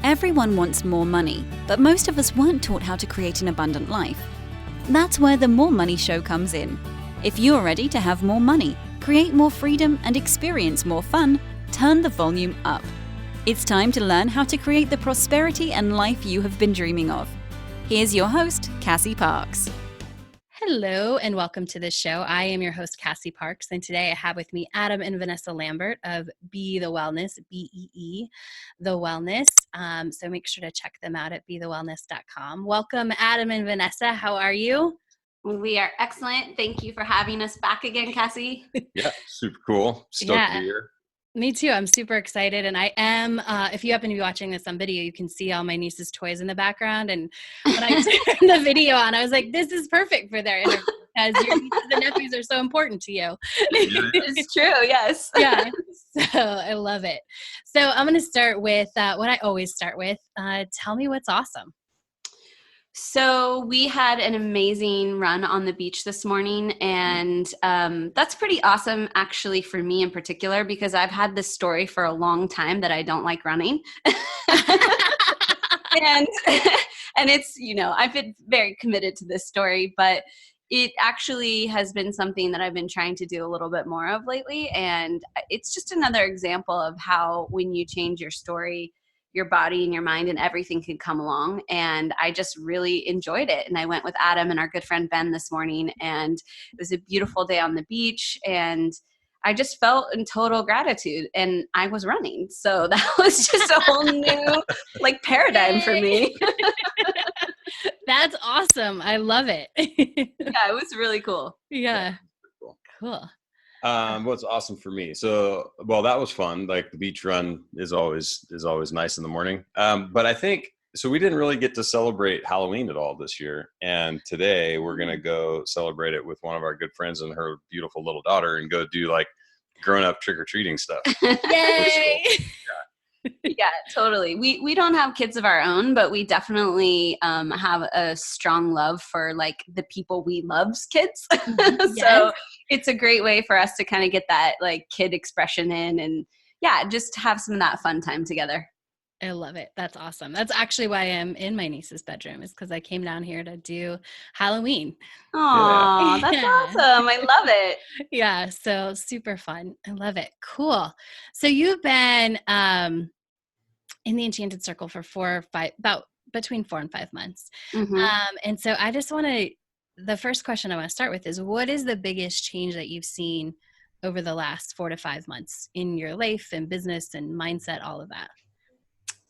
Everyone wants more money, but most of us weren't taught how to create an abundant life. That's where the More Money Show comes in. If you're ready to have more money, create more freedom, and experience more fun, turn the volume up. It's time to learn how to create the prosperity and life you have been dreaming of. Here's your host, Cassie Parks. Hello and welcome to this show. I am your host, Cassie Parks, and today I have with me Adam and Vanessa Lambert of Be The Wellness, B-E-E, The Wellness. So make sure to check them out at BeTheWellness.com. Welcome, Adam and Vanessa. How are you? We are excellent. Thank you for having us back again, Cassie. Yeah, super cool. Stoked to be here. Me too. I'm super excited. And I am, if you happen to be watching this on video, you can see all my niece's toys in the background. And when I turned the video on, I was like, this is perfect for their interview because your nieces and nephews are so important to you. It's true. Yes. Yeah. So I love it. So I'm going to start with what I always start with. Tell me what's awesome. So we had an amazing run on the beach this morning, and that's pretty awesome actually for me in particular because I've had this story for a long time that I don't like running. and it's, I've been very committed to this story, but it actually has been something that I've been trying to do a little bit more of lately, and it's just another example of how when you change your story, your body and your mind and everything could come along. And I just really enjoyed it. And I went with Adam and our good friend Ben this morning, and it was a beautiful day on the beach. And I just felt in total gratitude, and I was running. So that was just a whole new paradigm for me. That's awesome. I love it. Yeah, it was really cool. Yeah. Cool. What's awesome for me. So, that was fun. Like the beach run is always nice in the morning. But I think, so we didn't really get to celebrate Halloween at all this year. And today we're going to go celebrate it with one of our good friends and her beautiful little daughter and go do like grown up trick-or-treating stuff. Yay! Yeah, totally. We don't have kids of our own, but we definitely have a strong love for like the people we love's kids. Yes. So it's a great way for us to kind of get that like kid expression in and just have some of that fun time together. I love it. That's awesome. That's actually why I'm in my niece's bedroom is because I came down here to do Halloween. Oh, that's awesome. I love it. Yeah. So super fun. I love it. Cool. So you've been in the Enchanted Circle for between 4 and 5 months. Mm-hmm. And so I just the first question I want to start with is what is the biggest change that you've seen over the last 4 to 5 months in your life and business and mindset, all of that?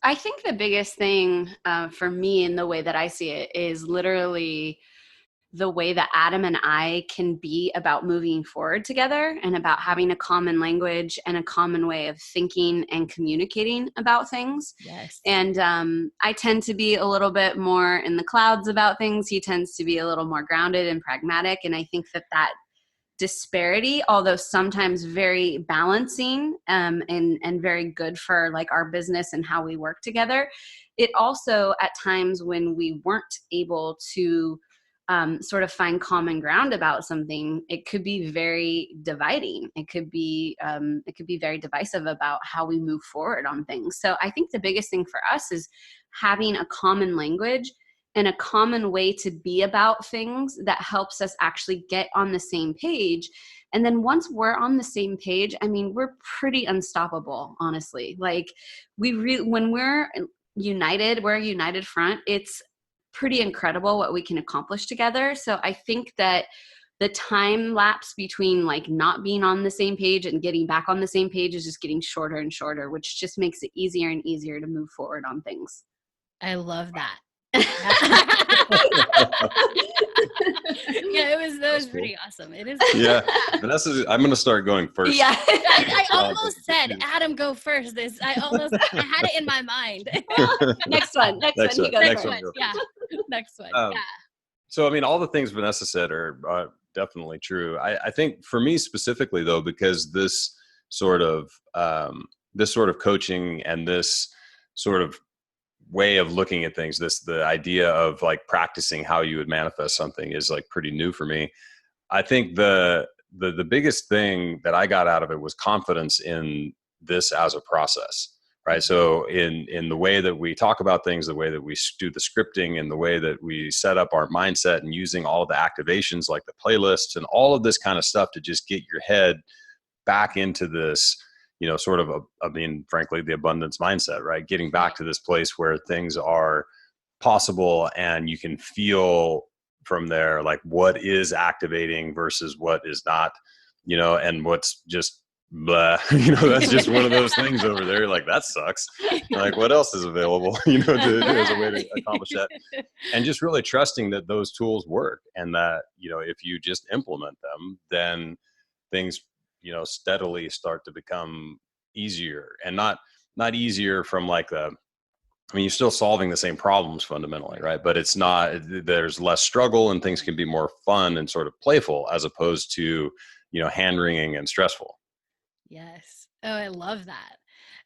I think the biggest thing for me in the way that I see it is literally the way that Adam and I can be about moving forward together and about having a common language and a common way of thinking and communicating about things. Yes. And I tend to be a little bit more in the clouds about things. He tends to be a little more grounded and pragmatic. And I think that disparity, although sometimes very balancing and very good for like our business and how we work together, it also at times when we weren't able to sort of find common ground about something, it could be very dividing. It could be very divisive about how we move forward on things. So I think the biggest thing for us is having a common language and a common way to be about things that helps us actually get on the same page. And then once we're on the same page, I mean, we're pretty unstoppable, honestly. Like when we're united, we're a united front. It's pretty incredible what we can accomplish together. So I think that the time lapse between like not being on the same page and getting back on the same page is just getting shorter and shorter, which just makes it easier and easier to move forward on things. I love that. Yeah, that was pretty awesome. It is. Yeah, Vanessa, I'm going to start going first. Yeah, I almost said Adam go first. I had it in my mind. Next one. Yeah, next one. Yeah. So I mean, all the things Vanessa said are definitely true. I think for me specifically though, because this sort of coaching and this sort of way of looking at things, the idea of like practicing how you would manifest something is like pretty new for me. I think the biggest thing that I got out of it was confidence in this as a process. right? So in the way that we talk about things, the way that we do the scripting, and the way that we set up our mindset, and using all the activations like the playlists and all of this kind of stuff to just get your head back into this, sort of, frankly, the abundance mindset, right? Getting back to this place where things are possible and you can feel from there, like what is activating versus what is not, and what's just blah, that's just one of those things over there. Like, that sucks. Like, what else is available, as a way to accomplish that. And just really trusting that those tools work, and that, if you just implement them, then things, steadily start to become easier, and not easier from like you're still solving the same problems fundamentally, right? But it's not, there's less struggle, and things can be more fun and sort of playful, as opposed to, hand-wringing and stressful. Yes. Oh, I love that.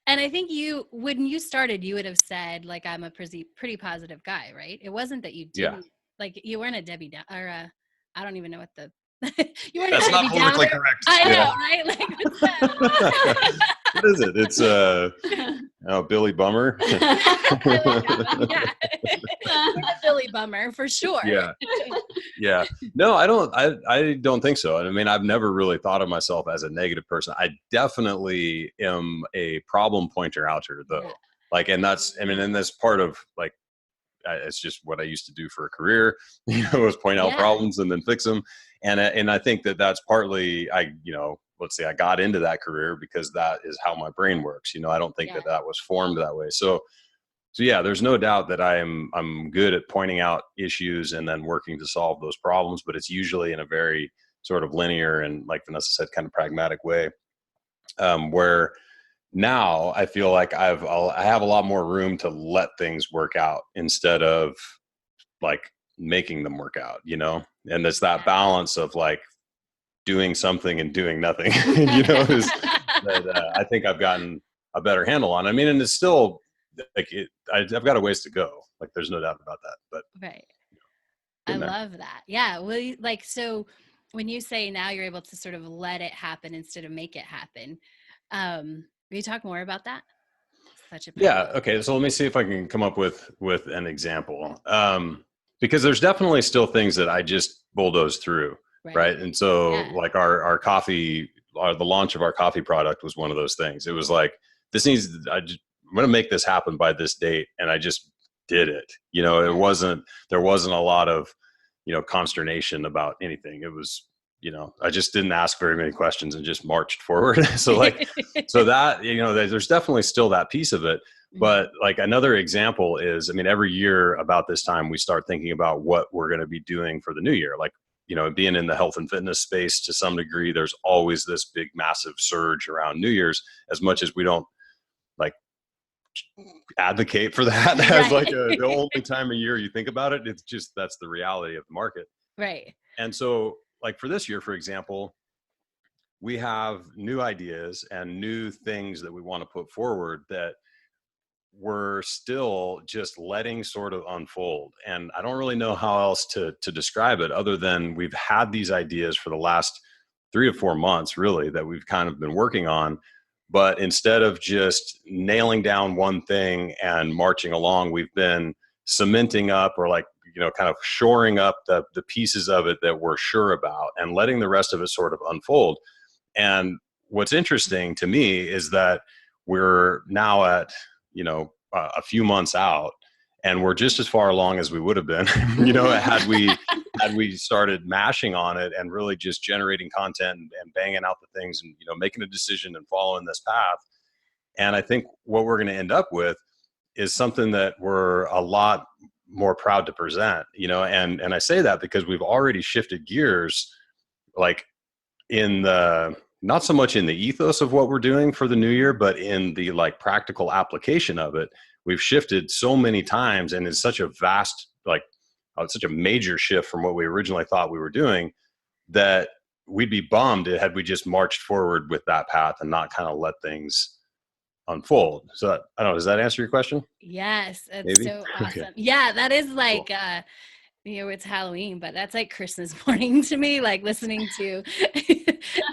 And I think when you started, you would have said, like, I'm a pretty positive guy, right? It wasn't that you didn't, like, you weren't a Debbie Down, or I don't even know what the, you weren't That's a not Debbie politically Downer. correct. I know, right? Like, what's that? What is it? It's Billy Bummer. Yeah. You're a Billy Bummer for sure. Yeah. No, I don't think so. I mean, I've never really thought of myself as a negative person. I definitely am a problem pointer outer, though. Yeah. Like, and that's part of, like, it's just what I used to do for a career, was point out problems and then fix them. And I think that's partly, let's say I got into that career because that is how my brain works. I don't think that was formed that way. So yeah, there's no doubt that I'm good at pointing out issues and then working to solve those problems, but it's usually in a very sort of linear and, like Vanessa said, kind of pragmatic way, where now I feel like I have a lot more room to let things work out instead of, like, making them work out, and it's that balance of, like, doing something and doing nothing, is that I think I've gotten a better handle on. I mean, and it's still, like, I've got a ways to go. Like, there's no doubt about that, but right. I love that. Yeah. Well, like, so when you say now you're able to sort of let it happen instead of make it happen, will you talk more about that? Okay. So let me see if I can come up with an example. Because there's definitely still things that I just bulldoze through. Right. And so like our coffee, the launch of our coffee product was one of those things. It was like, I'm going to make this happen by this date. And I just did it. There wasn't a lot of, consternation about anything. It was, I just didn't ask very many questions and just marched forward. So that, there's definitely still that piece of it. But, like, another example is, every year about this time, we start thinking about what we're going to be doing for the new year. Like, being in the health and fitness space to some degree, there's always this big, massive surge around New Year's, as much as we don't, like, advocate for that as like the only time of year you think about it. It's just, that's the reality of the market. Right. And so, like, for this year, for example, we have new ideas and new things that we want to put forward that we're still just letting sort of unfold. And I don't really know how else to describe it, other than we've had these ideas for the last 3 to 4 months, really, that we've kind of been working on. But instead of just nailing down one thing and marching along, we've been cementing up, or, like, kind of shoring up the pieces of it that we're sure about, and letting the rest of it sort of unfold. And what's interesting to me is that we're now at, a few months out, and we're just as far along as we would have been, had we started mashing on it and really just generating content and banging out the things and, making a decision and following this path. And I think what we're going to end up with is something that we're a lot more proud to present, and I say that because we've already shifted gears, like, in the, not so much in the ethos of what we're doing for the new year, but in the, like, practical application of it. We've shifted so many times, and it's such a vast, like, such a major shift from what we originally thought we were doing, that we'd be bummed had we just marched forward with that path and not kind of let things unfold. So I don't know, does that answer your question? Yes. It's Maybe? so awesome. Okay. Yeah, that is like, cool. it's Halloween, but that's like Christmas morning to me, like listening to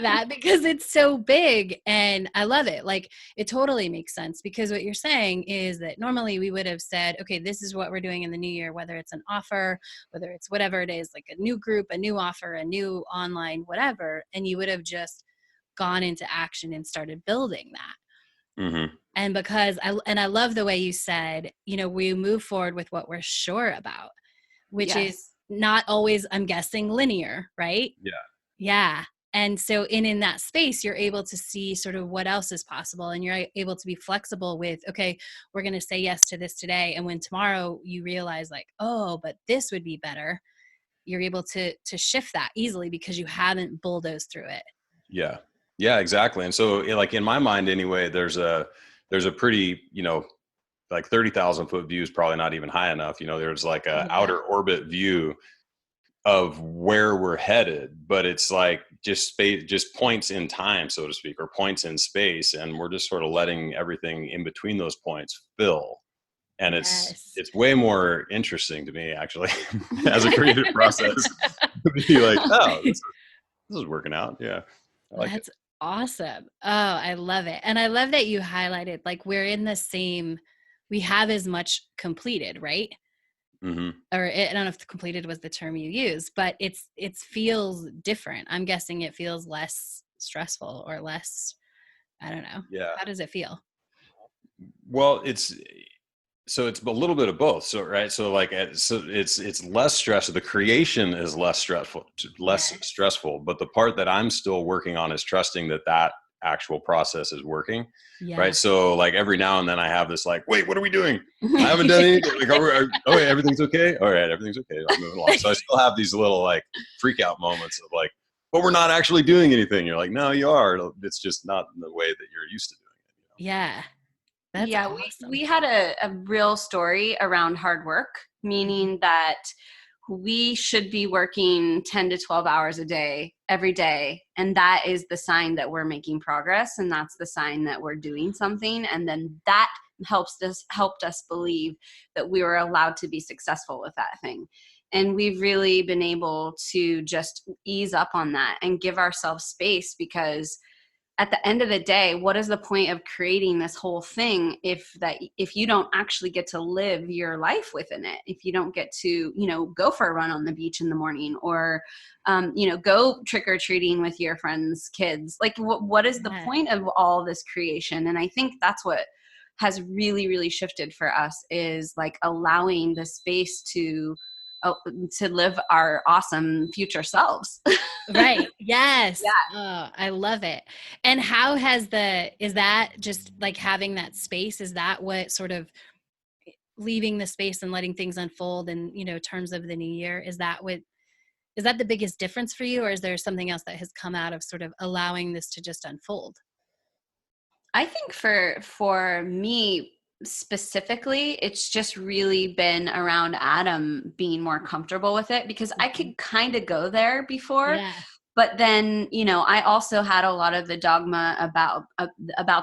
that because it's so big and I love it. Like it totally makes sense because what you're saying is that normally we would have said, okay, this is what we're doing in the new year, whether it's an offer, whether it's whatever it is, like a new group, a new offer, a new online, whatever. And you would have just gone into action and started building that. Mm-hmm. And because I love the way you said, you know, we move forward with what we're sure about, which is not always, I'm guessing, linear, right? Yeah. Yeah. And so in that space, you're able to see sort of what else is possible. And you're able to be flexible with, okay, we're going to say yes to this today. And when tomorrow you realize like, oh, but this would be better, you're able to shift that easily because you haven't bulldozed through it. Yeah. Yeah, exactly. And so like in my mind anyway, there's a pretty, you know, like 30,000 foot view is probably not even high enough. You know, there's like a outer orbit view of where we're headed, but it's like just space, just points in time, so to speak, or points in space. And we're just sort of letting everything in between those points fill. And it's way more interesting to me actually as a creative process to be like, oh, this is working out. Yeah. I like That's it. awesome. Oh, I love it. And I love that you highlighted, like we're in the same, we have as much completed, right? Mm-hmm. Or I don't know if completed was the term you used, but it feels different. I'm guessing it feels less stressful or less, I don't know. Yeah. How does it feel? Well, it's a little bit of both. So, right. So like, so it's less stressful. The creation is less stressful, but the part that I'm still working on is trusting that actual process is working. Yeah. Right. So like every now and then I have this like, wait, what are we doing? I haven't done anything. Like, okay, everything's okay. All right. Everything's okay. I'm moving along. So I still have these little like freak out moments of like, but we're not actually doing anything. You're like, no, you are. It's just not in the way that you're used to doing it. You know? Yeah. That's awesome. We had a real story around hard work, meaning that we should be working 10 to 12 hours a day, every day. And that is the sign that we're making progress. And that's the sign that we're doing something. And then that helped us believe that we were allowed to be successful with that thing. And we've really been able to just ease up on that and give ourselves space, because at the end of the day, what is the point of creating this whole thing if you don't actually get to live your life within it? If you don't get to, you know, go for a run on the beach in the morning, or, you know, go trick or treating with your friends' kids. Like, what is the point of all this creation? And I think that's what has really, really shifted for us, is like allowing the space to live our awesome future selves. Right. Yes. Yeah. Oh, I love it. And how is that just like having that space? Is that what sort of leaving the space and letting things unfold in, you know, terms of the new year? Is that the biggest difference for you? Or is there something else that has come out of sort of allowing this to just unfold? I think for me specifically, it's just really been around Adam being more comfortable with it, because I could kind of go there before, but then, you know, I also had a lot of the dogma about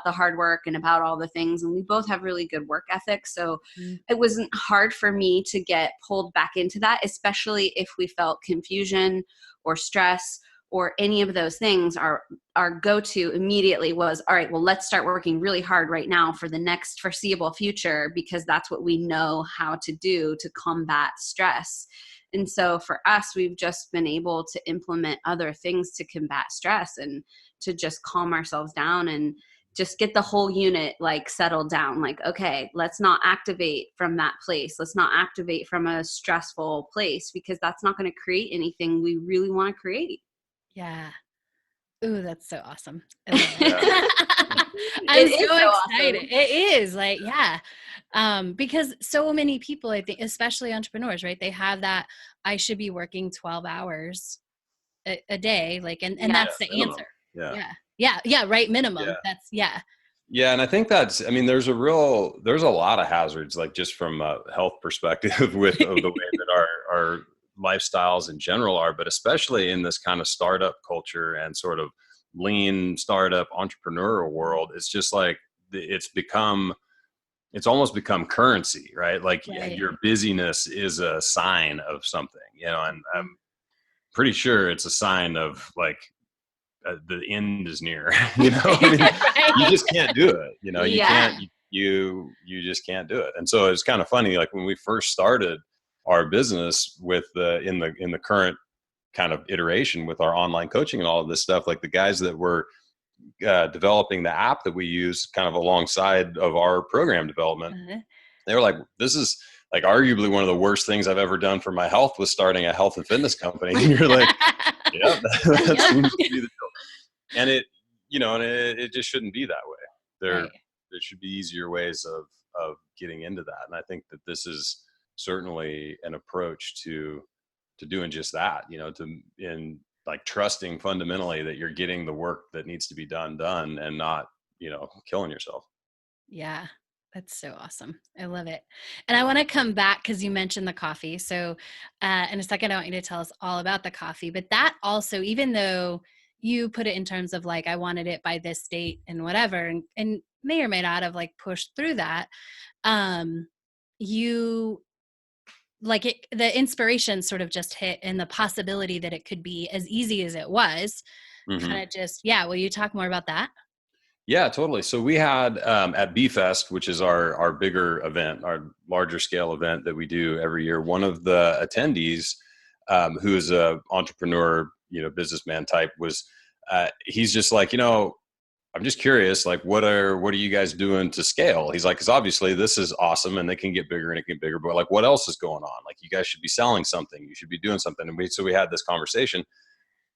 the hard work and about all the things, and we both have really good work ethics. So it wasn't hard for me to get pulled back into that, especially if we felt confusion or stress or any of those things. Our go-to immediately was, all right, well, let's start working really hard right now for the next foreseeable future, because that's what we know how to do to combat stress. And so for us, we've just been able to implement other things to combat stress and to just calm ourselves down and just get the whole unit like settled down. Like, okay, let's not activate from that place. Let's not activate from a stressful place, because that's not going to create anything we really want to create. Yeah. Ooh, that's so awesome. I'm so excited. Awesome. It is like, yeah. Because so many people, I think, especially entrepreneurs, right? They have that, I should be working 12 hours a day. Like, and that's the minimum. Answer. Yeah. Right. Minimum. Yeah. Yeah. And I think there's a lot of hazards, like just from a health perspective with the way that our lifestyles in general are, but especially in this kind of startup culture and sort of lean startup entrepreneurial world, it's just like it's almost become currency, right? Like your busyness is a sign of something, you know, and I'm pretty sure it's a sign of like the end is near. You know, I mean, Right. you just can't do it. You know, you Yeah. can't. You just can't do it. And so it's kind of funny. Like when we first started our business with in the current kind of iteration with our online coaching and all of this stuff, like the guys that were developing the app that we use kind of alongside of our program development, they were like, this is like arguably one of the worst things I've ever done for my health, was starting a health and fitness company. And you're like, yeah, that seems to be the deal. And it, you know, and it just shouldn't be that way. There should be easier ways of getting into that. And I think that this is certainly an approach to doing just that, you know, in like trusting fundamentally that you're getting the work that needs to be done and not, you know, killing yourself. Yeah, that's so awesome. I love it. And I want to come back because you mentioned the coffee. So in a second, I want you to tell us all about the coffee. But that also, even though you put it in terms of like, I wanted it by this date and whatever, and may or may not have like pushed through that, you like it, the inspiration sort of just hit, and the possibility that it could be as easy as it was kind of just, will you talk more about that? Yeah, totally. So we had at B-Fest, which is our bigger event, our larger scale event that we do every year, one of the attendees who is a entrepreneur, you know, businessman type, was he's just like, you know, I'm just curious, like, what are you guys doing to scale? He's like, because obviously this is awesome and it can get bigger and it can get bigger, but like, what else is going on? Like, you guys should be selling something. You should be doing something. And so we had this conversation,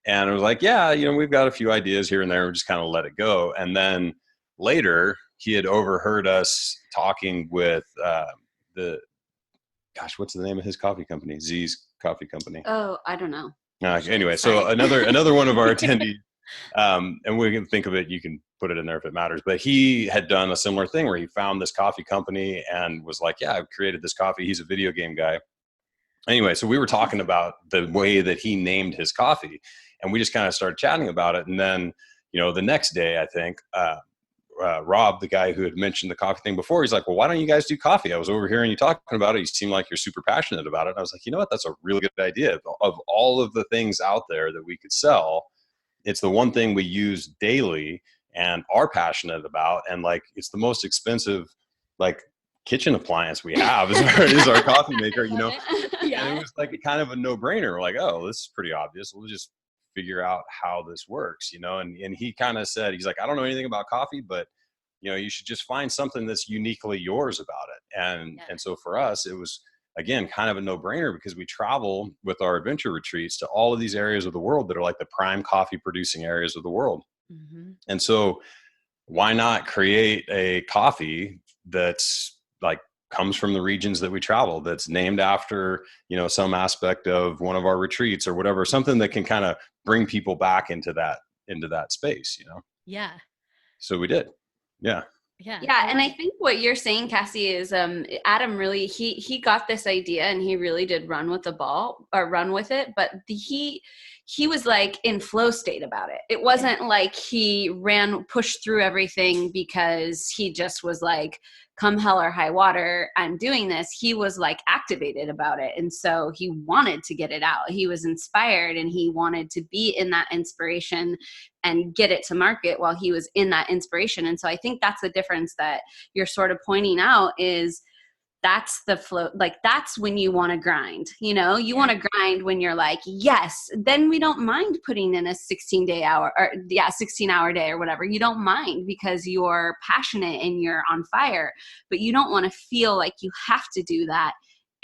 and I was like, yeah, you know, we've got a few ideas here and there. We just kind of let it go. And then later he had overheard us talking with what's the name of his coffee company? Z's Coffee Company. Oh, I don't know. Anyway, Sorry. so another one of our attendees, and we can think of it, you can put it in there if it matters, but he had done a similar thing where he found this coffee company and was like, yeah, I've created this coffee. He's a video game guy. Anyway, so we were talking about the way that he named his coffee, and we just kind of started chatting about it. And then, you know, the next day, I think, Rob, the guy who had mentioned the coffee thing before, he's like, well, why don't you guys do coffee? I was overhearing you talking about it. You seem like you're super passionate about it. And I was like, you know what? That's a really good idea. Of all of the things out there that we could sell, it's the one thing we use daily and are passionate about. And like, it's the most expensive, like, kitchen appliance we have is our coffee maker, you know? And it was like kind of a no-brainer. We're like, oh, this is pretty obvious. We'll just figure out how this works, you know? And he kind of said, he's like, I don't know anything about coffee, but, you know, you should just find something that's uniquely yours about it. And so for us, it was, again, kind of a no-brainer, because we travel with our adventure retreats to all of these areas of the world that are like the prime coffee producing areas of the world. Mm-hmm. And so why not create a coffee that's like comes from the regions that we travel, that's named after, you know, some aspect of one of our retreats or whatever, something that can kind of bring people back into that space, you know? Yeah. So we did. Yeah. Yeah. And I think what you're saying, Cassie, is Adam really, he got this idea and he really did run with it. But he was like in flow state about it. It wasn't like he pushed through everything because he just was like, come hell or high water, I'm doing this. He was like activated about it. And so he wanted to get it out. He was inspired and he wanted to be in that inspiration and get it to market while he was in that inspiration. And so I think that's the difference that you're sort of pointing out, is that's the flow. Like, that's when you want to grind, you know, you want to grind when you're like, yes, then we don't mind putting in a 16 hour day or whatever. You don't mind because you're passionate and you're on fire, but you don't want to feel like you have to do that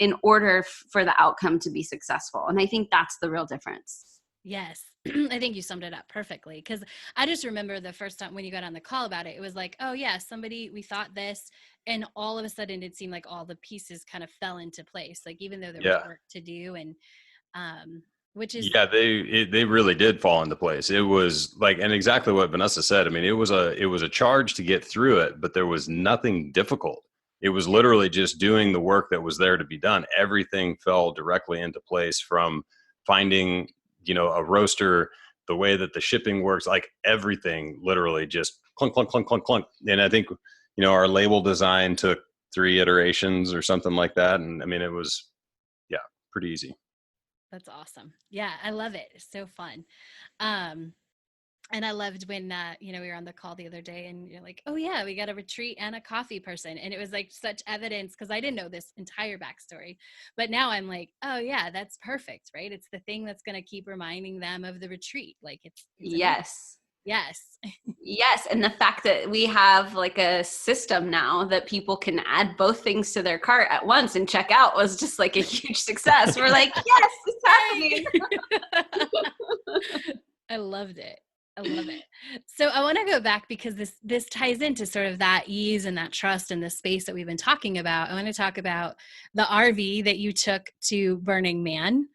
in order for the outcome to be successful. And I think that's the real difference. Yes. I think you summed it up perfectly. Because I just remember the first time when you got on the call about it, it was like, oh yeah, we thought this, and all of a sudden it seemed like all the pieces kind of fell into place. Like, even though there was work to do, and which is they really did fall into place. It was like, and exactly what Vanessa said. I mean, it was a charge to get through it, but there was nothing difficult. It was literally just doing the work that was there to be done. Everything fell directly into place, from finding, you know, a roaster, the way that the shipping works, like everything literally just clunk, clunk, clunk, clunk, clunk. And I think, you know, our label design took 3 iterations or something like that. And I mean, it was, pretty easy. That's awesome. Yeah, I love it. It's so fun. And I loved when, we were on the call the other day and you're like, oh yeah, we got a retreat and a coffee person. And it was like such evidence, because I didn't know this entire backstory, but now I'm like, oh yeah, that's perfect, right? It's the thing that's going to keep reminding them of the retreat. Like it's amazing. Yes. Yes. Yes. And the fact that we have like a system now that people can add both things to their cart at once and check out was just like a huge success. We're like, yes, it's happening. I loved it. I love it. So I want to go back, because this ties into sort of that ease and that trust and the space that we've been talking about. I want to talk about the RV that you took to Burning Man.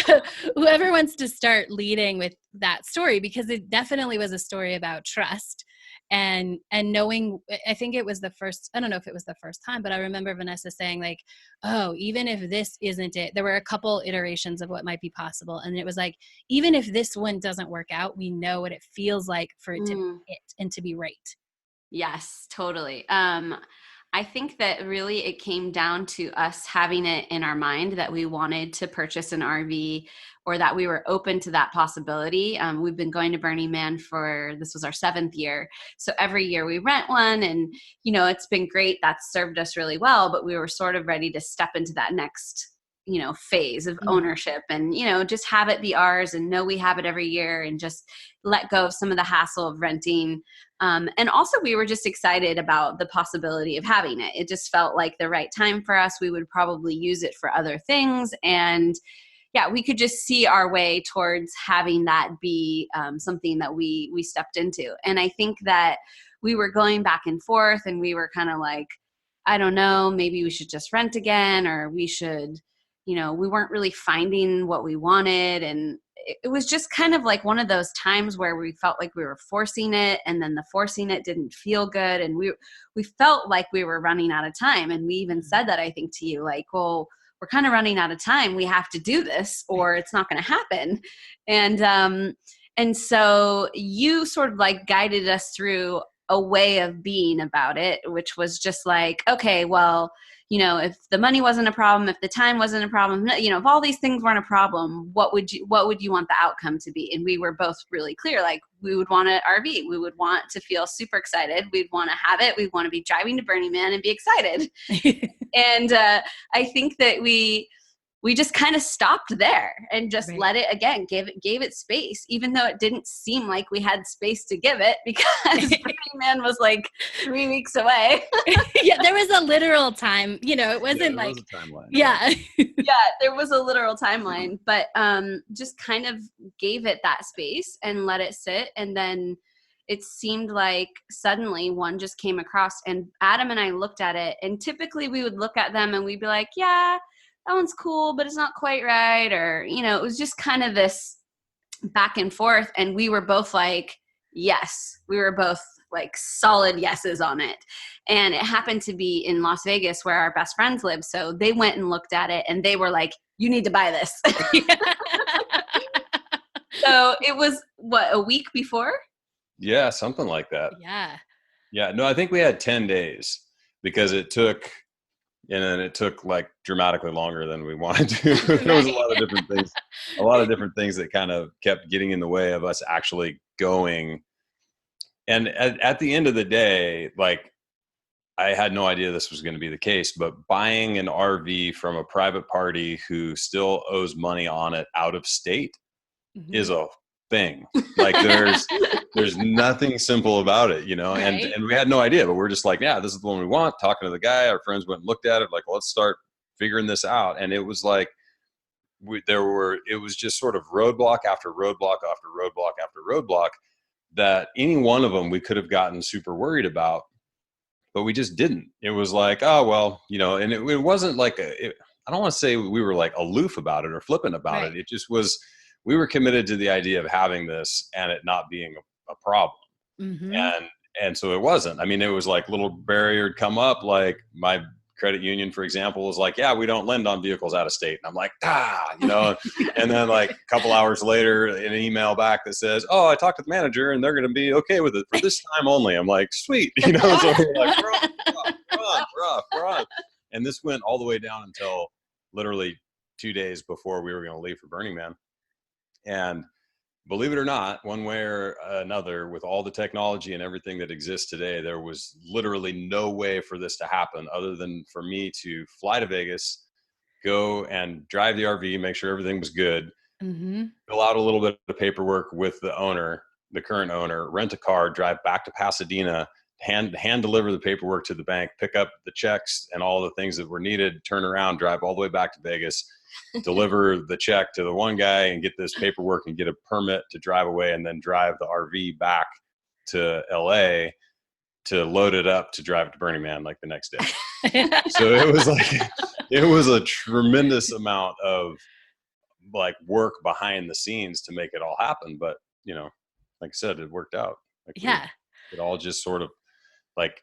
So whoever wants to start leading with that story, because it definitely was a story about trust and knowing. I think it was I don't know if it was the first time, but I remember Vanessa saying like, oh, even if this isn't it, there were a couple iterations of what might be possible. And it was like, even if this one doesn't work out, we know what it feels like for it to be it and to be right. Yes, totally. I think that really it came down to us having it in our mind that we wanted to purchase an RV, or that we were open to that possibility. We've been going to Burning Man this was our 7th year. So every year we rent one, and, it's been great. That's served us really well, but we were sort of ready to step into that next, phase of ownership and, just have it be ours and know we have it every year and just let go of some of the hassle of renting. And also we were just excited about the possibility of having it. It just felt like the right time for us. We would probably use it for other things. And yeah, we could just see our way towards having that be something that we stepped into. And I think that we were going back and forth, and we were kind of like, I don't know, maybe we should just rent again, or we should, we weren't really finding what we wanted. And it was just kind of like one of those times where we felt like we were forcing it, and then the forcing it didn't feel good. And we felt like we were running out of time. And we even said that, I think, to you, like, well, we're kind of running out of time. We have to do this or it's not going to happen. And so you sort of like guided us through a way of being about it, which was just like, okay, well, if the money wasn't a problem, if the time wasn't a problem, if all these things weren't a problem, what would you want the outcome to be? And we were both really clear, like we would want an RV. We would want to feel super excited. We'd want to have it. We'd want to be driving to Burning Man and be excited. And I think that we just kind of stopped there and just let it, again, gave it space, even though it didn't seem like we had space to give it, because Burning Man was like 3 weeks away. Yeah, there was a literal time, it wasn't like, was a timeline. Yeah. Yeah, there was a literal timeline, but just kind of gave it that space and let it sit. And then it seemed like suddenly one just came across, and Adam and I looked at it, and typically we would look at them and we'd be like, yeah, that one's cool, but it's not quite right. Or, it was just kind of this back and forth. And we were both like, yes, we were both like solid yeses on it. And it happened to be in Las Vegas, where our best friends live. So they went and looked at it, and they were like, you need to buy this. So it was a week before? Yeah, something like that. Yeah. Yeah. No, I think we had 10 days because it took like dramatically longer than we wanted to. There was a lot of different things that kind of kept getting in the way of us actually going. And at the end of the day, like, I had no idea this was going to be the case, but buying an RV from a private party who still owes money on it out of state is a thing. Like there's nothing simple about it, right? And we had no idea, but we're just like, yeah, this is the one we want. Talking to the guy, our friends went and looked at it, like, well, let's start figuring this out. And it was like, it was just sort of roadblock after roadblock after roadblock after roadblock, that any one of them we could have gotten super worried about, but we just didn't. It was like, oh, well, and it wasn't like I don't want to say we were like aloof about it or flippant about it. It just was, we were committed to the idea of having this and it not being a problem. And so it wasn't. I mean, it was like little barrier would come up. Like my credit union, for example, was like, yeah, we don't lend on vehicles out of state. And I'm like, and then like a couple hours later, an email back that says, oh, I talked to the manager and they're going to be okay with it for this time only. I'm like, sweet. So we're like, we're on. And this went all the way down until literally 2 days before we were going to leave for Burning Man. And believe it or not, one way or another, with all the technology and everything that exists today, there was literally no way for this to happen other than for me to fly to Vegas, go and drive the RV, make sure everything was good, fill out a little bit of paperwork with the owner, the current owner, rent a car, drive back to Pasadena, hand deliver the paperwork to the bank, pick up the checks and all the things that were needed, turn around, drive all the way back to Vegas, deliver the check to the one guy and get this paperwork and get a permit to drive away, and then drive the RV back to LA to load it up to drive it to Burning Man like the next day. So it was a tremendous amount of like work behind the scenes to make it all happen. But, like I said, it worked out. Like it all just sort of like,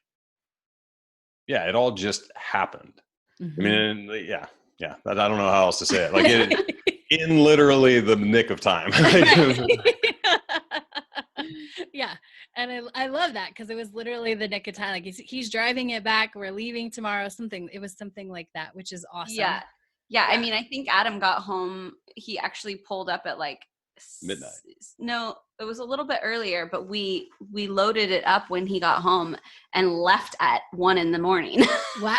it all just happened. I mean, yeah. I don't know how else to say it. Like in literally the nick of time. Yeah. And I love that because it was literally the nick of time. Like he's driving it back. We're leaving tomorrow. It was something like that, which is awesome. Yeah. I mean, I think Adam got home. He actually pulled up at like midnight. No, it was a little bit earlier, but we loaded it up when he got home and left at 1 a.m. Wow.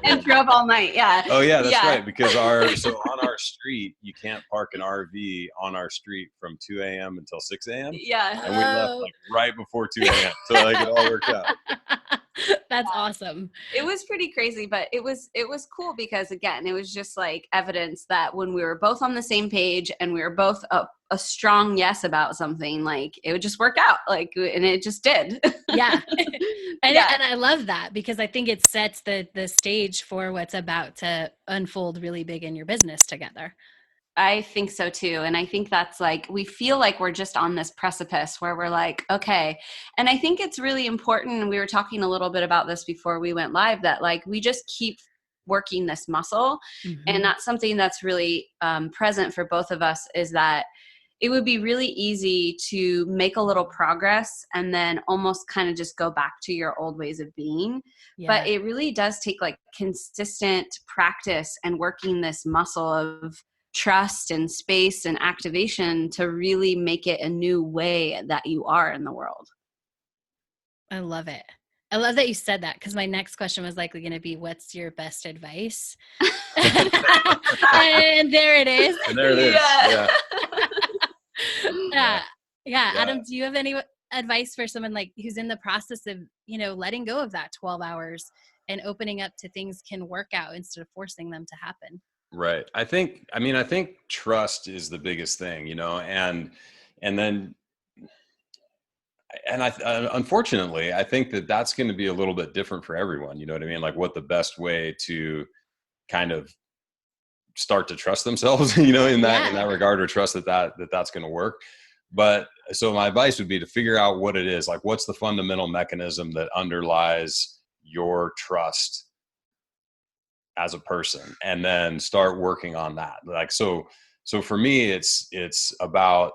And drove all night. Yeah. Oh yeah, that's right. Because on our street, you can't park an RV on our street from 2 a.m. until 6 a.m. Yeah. And we left like right before 2 a.m. So like it all worked out. That's awesome. It was pretty crazy, but it was cool because again, it was just like evidence that when we were both on the same page and we were both a strong yes about something, like it would just work out, like, and it just did. Yeah. And I love that because I think it sets the stage for what's about to unfold really big in your business together. I think so too. And I think that's like, we feel like we're just on this precipice where we're like, okay. And I think it's really important. And we were talking a little bit about this before we went live, that like, we just keep working this muscle. And that's something that's really present for both of us, is that it would be really easy to make a little progress and then almost kind of just go back to your old ways of being. Yeah. But it really does take like consistent practice and working this muscle of trust and space and activation to really make it a new way that you are in the world. I love it. I love that you said that, because my next question was likely going to be, what's your best advice? And there it is. And there it is. Yeah. Adam, do you have any advice for someone like who's in the process of, letting go of that 12 hours and opening up to things can work out instead of forcing them to happen? Right. I think trust is the biggest thing, and then, unfortunately, I think that's going to be a little bit different for everyone. You know what I mean? Like what the best way to kind of start to trust themselves, in that regard, or trust that's going to work. But so my advice would be to figure out what it is, like what's the fundamental mechanism that underlies your trust as a person, and then start working on that. Like, so for me, it's about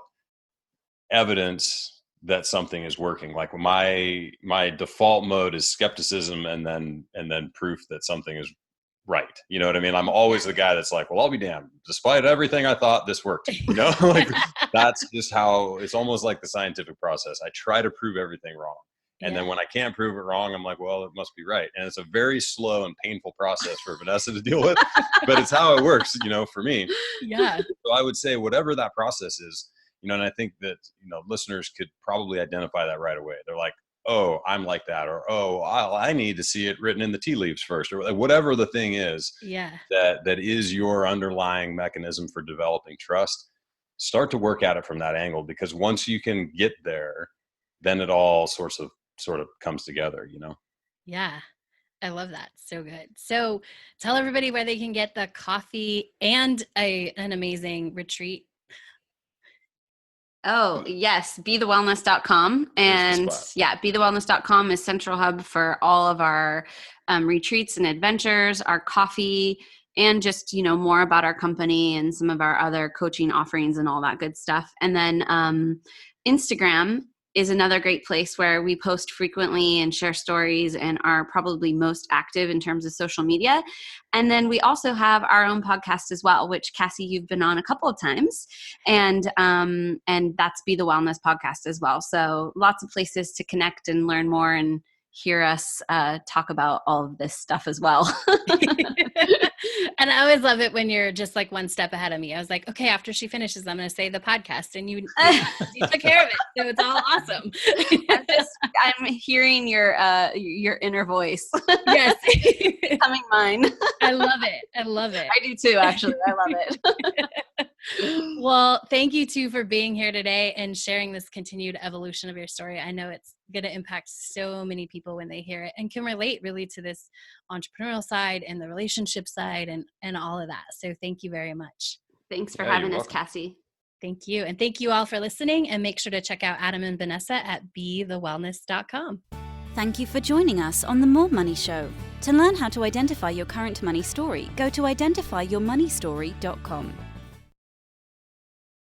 evidence that something is working. Like my default mode is skepticism and then proof that something is right. You know what I mean? I'm always the guy that's like, well, I'll be damned. Despite everything I thought, this worked. Like that's just how it's almost like the scientific process. I try to prove everything wrong. And then when I can't prove it wrong, I'm like, well, it must be right. And it's a very slow and painful process for Vanessa to deal with, but it's how it works, for me. Yeah. So I would say whatever that process is, and I think that, listeners could probably identify that right away. They're like, oh, I'm like that. Or, oh, I need to see it written in the tea leaves first, or whatever the thing is that is your underlying mechanism for developing trust. Start to work at it from that angle, because once you can get there, then it all sort of comes together, Yeah. I love that. So good. So tell everybody where they can get the coffee and an amazing retreat. Oh, yes. BeTheWellness.com. And BeTheWellness.com is central hub for all of our retreats and adventures, our coffee, and just, more about our company and some of our other coaching offerings and all that good stuff. And then Instagram is another great place where we post frequently and share stories and are probably most active in terms of social media. And then we also have our own podcast as well, which Cassie, you've been on a couple of times, and that's Be the Wellness podcast as well. So lots of places to connect and learn more and hear us talk about all of this stuff as well. And I always love it when you're just like one step ahead of me. I was like, okay, after she finishes, I'm going to say the podcast, and you took care of it. So it's all awesome. I'm hearing your inner voice. Yes. Becoming mine. I love it. I love it. I do too, actually. I love it. Well, thank you too for being here today and sharing this continued evolution of your story. I know it's going to impact so many people when they hear it and can relate really to this entrepreneurial side and the relationship side and all of that. So thank you very much. Thanks for having us, welcome. Cassie. Thank you. And thank you all for listening, and make sure to check out Adam and Vanessa at BeTheWellness.com. Thank you for joining us on The More Money Show. To learn how to identify your current money story, go to identifyyourmoneystory.com.